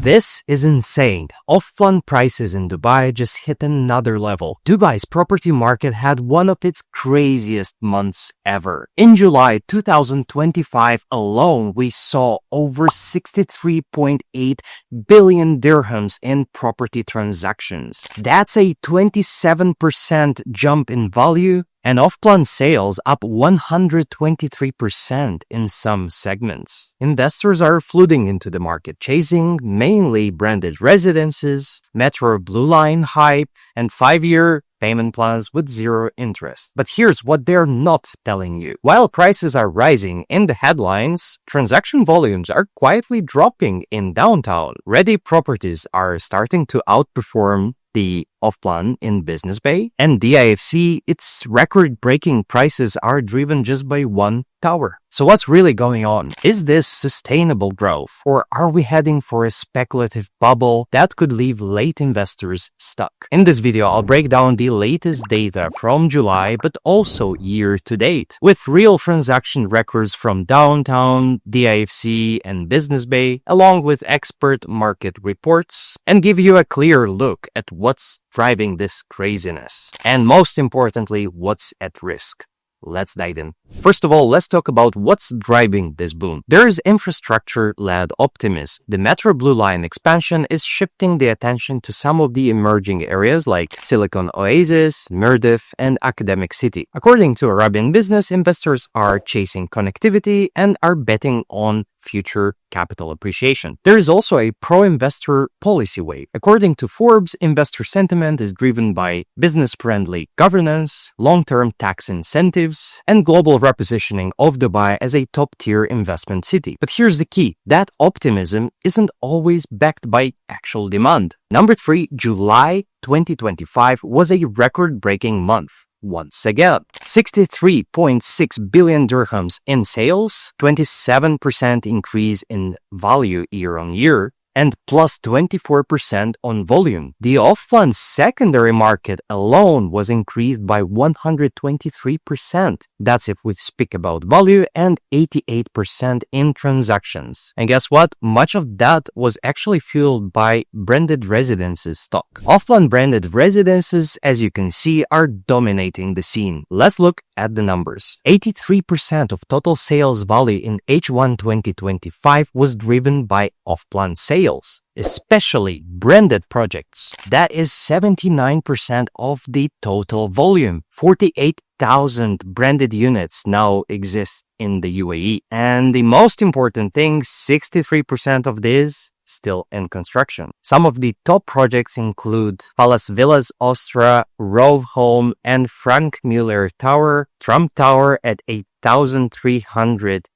This is insane. Off-plan prices in Dubai just hit another level. Dubai's property market had one of its craziest months ever. In July 2025 alone, we saw over 63.8 billion dirhams in property transactions. That's a 27% jump in value, and off-plan sales up 123% in some segments. Investors are flooding into the market, chasing mainly branded residences, Metro Blue Line hype, and 5-year payment plans with zero interest. But here's what they're not telling you. While prices are rising in the headlines, transaction volumes are quietly dropping in downtown. Ready properties are starting to outperform the off-plan in BBay, and DIFC, its record-breaking prices are driven just by one tower. So what's really going on? Is this sustainable growth, or are we heading for a speculative bubble that could leave late investors stuck? In this video, I'll break down the latest data from July, but also year to date, with real transaction records from downtown, DIFC, and BBay, along with expert market reports, and give you a clear look at what's driving this craziness. And most importantly, what's at risk. Let's dive in. First of all, let's talk about what's driving this boom. There is infrastructure-led optimism. The Metro Blue Line expansion is shifting the attention to some of the emerging areas like Silicon Oasis, Mirdif, and Academic City. According to Arabian Business, investors are chasing connectivity and are betting on future capital appreciation. There is also a pro-investor policy wave. According to Forbes, investor sentiment is driven by business-friendly governance, long-term tax incentives, and global repositioning of Dubai as a top-tier investment city. But here's the key. That optimism isn't always backed by actual demand. Number 3, July 2025 was a record-breaking month. Once again, 63.6 billion dirhams in sales, 27% increase in value year on year, and plus 24% on volume. The off-plan secondary market alone was increased by 123%. That's if we speak about value, and 88% in transactions. And guess what? Much of that was actually fueled by branded residences stock. Off-plan branded residences, as you can see, are dominating the scene. Let's look at the numbers. 83% of total sales value in H1 2025 was driven by off-plan sales, especially branded projects. That is 79% of the total volume. 48,000 branded units now exist in the UAE. And the most important thing, 63% of this still in construction. Some of the top projects include Palace Villas Ostra, Rove Home, and Frank Muller Tower, Trump Tower at 8,300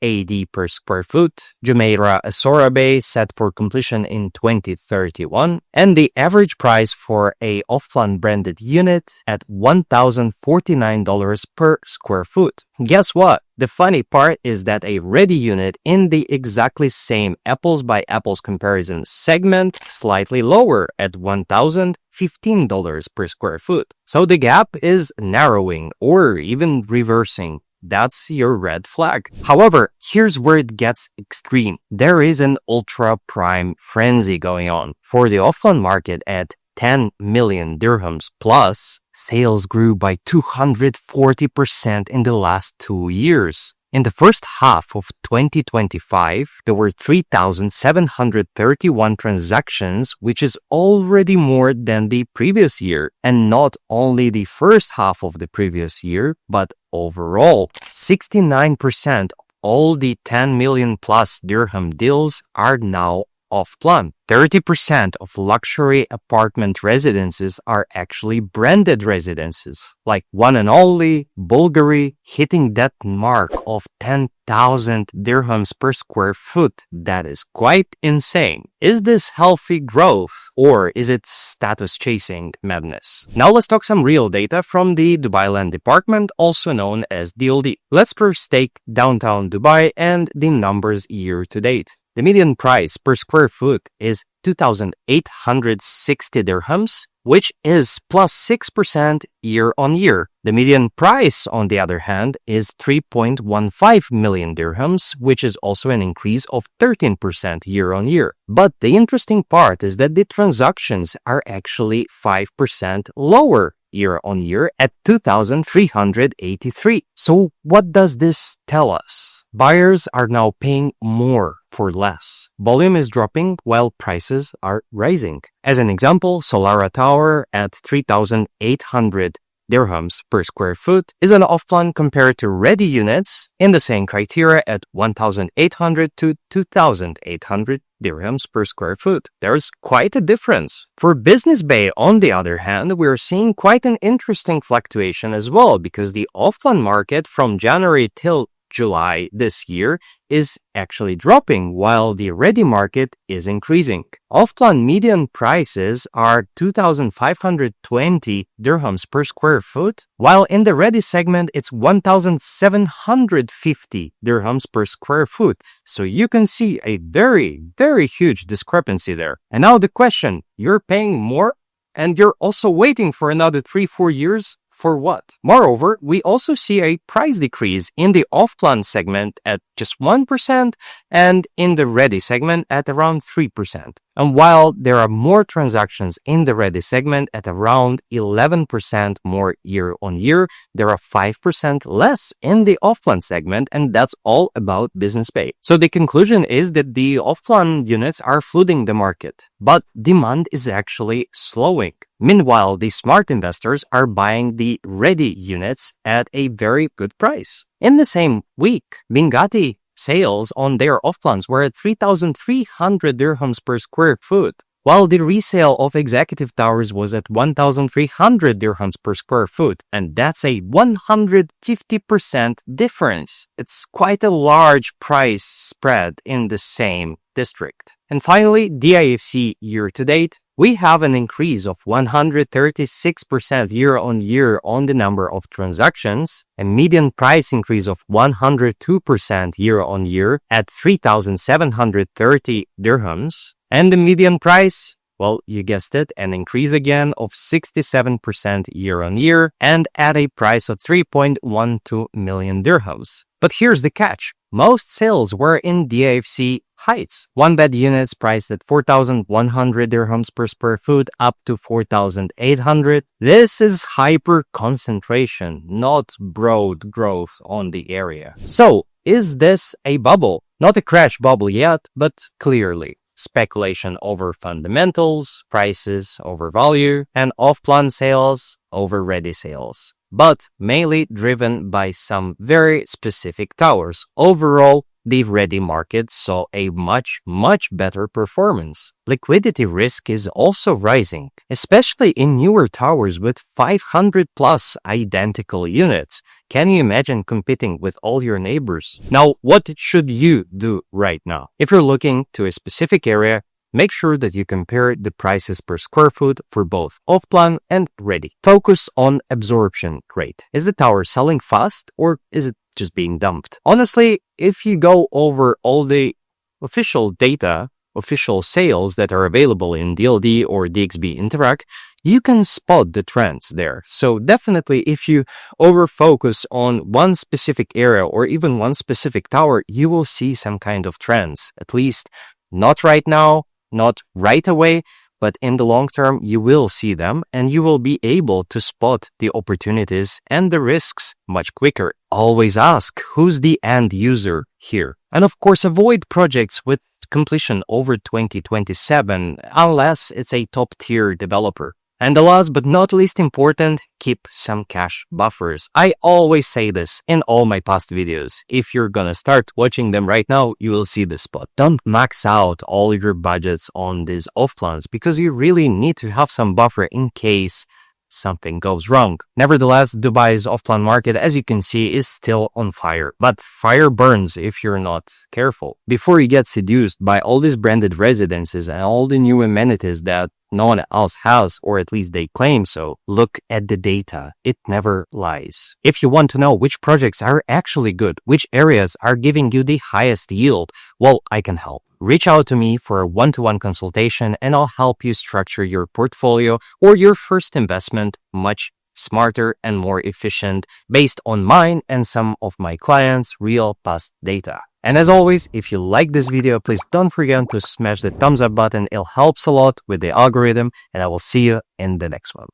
AD per square foot, Jumeirah Asora Bay set for completion in 2031, and the average price for a off-plan branded unit at $1,049 per square foot. Guess what? The funny part is that a ready unit in the exactly same apples by apples comparison segment slightly lower at $1,015 per square foot. So the gap is narrowing or even reversing. That's your red flag. However, here's where it gets extreme. There is an ultra-prime frenzy going on. For the off-plan market at 10 million dirhams plus, sales grew by 240% in the last 2 years. In the first half of 2025, there were 3,731 transactions, which is already more than the previous year. And not only the first half of the previous year, but overall, 69% of all the 10 million plus dirham deals are now off-plan. 30% of luxury apartment residences are actually branded residences, like one and only Bulgari, hitting that mark of 10,000 dirhams per square foot. That is quite insane. Is this healthy growth, or is it status chasing madness? Now let's talk some real data from the Dubai Land Department, also known as DLD. Let's first take downtown Dubai and the numbers year to date. The median price per square foot is 2,860 dirhams, which is plus 6% year on year. The median price, on the other hand, is 3.15 million dirhams, which is also an increase of 13% year on year. But the interesting part is that the transactions are actually 5% lower year on year at 2,383. So what does this tell us? Buyers are now paying more for less. Volume is dropping while prices are rising. As an example, Solara Tower at 3,800 dirhams per square foot is an off-plan compared to ready units in the same criteria at 1,800 to 2,800 dirhams per square foot. There's quite a difference. For BBay, on the other hand, we're seeing quite an interesting fluctuation as well because the off-plan market from January till July this year is actually dropping while the ready market is increasing. Off-plan median prices are 2,520 dirhams per square foot, while in the ready segment it's 1,750 dirhams per square foot. So you can see a very, very huge discrepancy there. And now the question, you're paying more and you're also waiting for another 3-4 years? For what? Moreover, we also see a price decrease in the off-plan segment at just 1% and in the ready segment at around 3%. And while there are more transactions in the ready segment at around 11% more year on year, there are 5% less in the off-plan segment, and that's all about BBay. So the conclusion is that the off-plan units are flooding the market, but demand is actually slowing. Meanwhile, the smart investors are buying the ready units at a very good price. In the same week, Bingati sales on their off-plans were at 3,300 dirhams per square foot, while the resale of executive towers was at 1,300 dirhams per square foot, and that's a 150% difference. It's quite a large price spread in the same district. And finally, DIFC year to date, we have an increase of 136% year on year on the number of transactions, a median price increase of 102% year on year at 3,730 dirhams, and the median price, well, you guessed it, an increase again of 67% year on year and at a price of 3.12 million dirhams. But here's the catch. Most sales were in DIFC Heights. One-bed units priced at 4,100 dirhams per square foot up to 4,800. This is hyper concentration, not broad growth on the area. So, is this a bubble? Not a crash bubble yet, but clearly. Speculation over fundamentals, prices over value, and off-plan sales over ready sales, but mainly driven by some very specific towers. Overall, the ready market saw a much better performance. Liquidity risk is also rising, especially in newer towers with 500 plus identical units. Can you imagine competing with all your neighbors? Now, what should you do right now? If you're looking to a specific area, make sure that you compare the prices per square foot for both off-plan and ready. Focus on absorption rate. Is the tower selling fast or is it just being dumped? Honestly, if you go over all the official data, official sales that are available in DLD or DXB Interact, you can spot the trends there. So definitely if you over-focus on one specific area or even one specific tower, you will see some kind of trends. At least not right now, not right away, but in the long term, you will see them and you will be able to spot the opportunities and the risks much quicker. Always ask, who's the end user here? And of course, avoid projects with completion over 2027 unless it's a top-tier developer. And the last but not least important, keep some cash buffers. I always say this in all my past videos. If you're gonna start watching them right now, you will see this spot. Don't max out all your budgets on these off-plans because you really need to have some buffer in case something goes wrong. Nevertheless, Dubai's off-plan market, as you can see, is still on fire. But fire burns if you're not careful. Before you get seduced by all these branded residences and all the new amenities that no one else has, or at least they claim so, look at the data. It never lies. If you want to know which projects are actually good, which areas are giving you the highest yield, well, I can help. reach out to me for a one-to-one consultation and I'll help you structure your portfolio or your first investment much smarter and more efficient based on mine and some of my clients' real past data. And as always, if you like this video, please don't forget to smash the thumbs up button. It helps a lot with the algorithm, and I will see you in the next one.